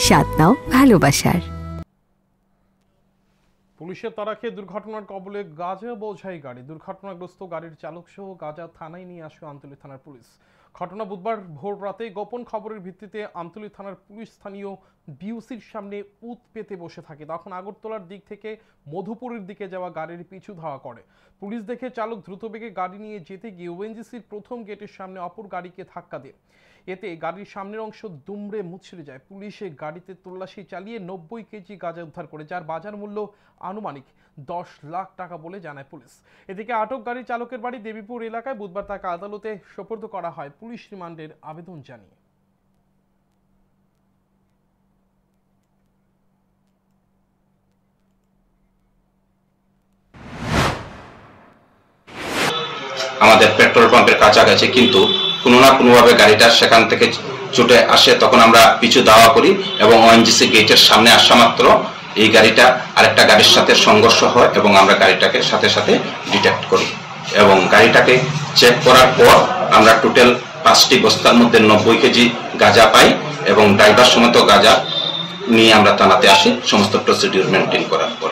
স্বাদ নাও ভালোবাসার। পুলিশের তাড়াকে দুর্ঘটনার কবলে গাঁজা বোঝাই গাড়ি। দুর্ঘটনাগ্রস্ত গাড়ির চালক সহ গাঁজা থানায় নিয়ে আসে আমতলী থানার পুলিশ। ঘটনা বুধবার ভোর রাতে গোপন খবরের ভিত্তিতে আমতলী থানার পুলিশ স্থানীয় বিউসির সামনে উত পেতে বসে থাকে। তখন আগরতলার দিক থেকে মধুপুরের দিকে যাওয়া গাড়ির পিছু ধাওয়া করে। পুলিশ দেখে চালক দ্রুতবেগে গাড়ি নিয়ে যেতে গিয়ে ওএনজিসির প্রথম গেটের সামনে অপর গাড়িকে ধাক্কা দেয়। এতে গাড়ির সামনের অংশ দুমড়ে মুচড়ে যায়। পুলিশে গাড়িতে তল্লাশি চালিয়ে 90 কেজি গাঁজা উদ্ধার করে, যার বাজার মূল্য আনুমানিক 10 লাখ টাকা বলে জানায় পুলিশ। এদিকে আটক গাড়ি চালকের বাড়ি দেবীপুর এলাকায়। বুধবার তাকে আদালতে সোপর্দ করা হয় পুলিশ রিমান্ডের আবেদন জানিয়ে। আমাদের পেট্রোল পাম্পের কাছাকাছি, কিন্তু কোনো না কোনোভাবে গাড়িটা সেখান থেকে ছুটে আসে। তখন আমরা পিছু ধাওয়া করি এবং ওএনজিসি গেটের সামনে আসা মাত্র এই গাড়িটা আরেকটা গাড়ির সাথে সংঘর্ষ হয় এবং আমরা গাড়িটাকে সাথে সাথে ডিটেক্ট করি এবং গাড়িটাকে চেক করার পর আমরা টোটাল 5টি বস্তার মধ্যে 90 কেজি গাঁজা পাই এবং ড্রাইভার সমেত গাঁজা নিয়ে আমরা থানাতে আসি সমস্ত প্রসিডিউর মেনটেন করার পর।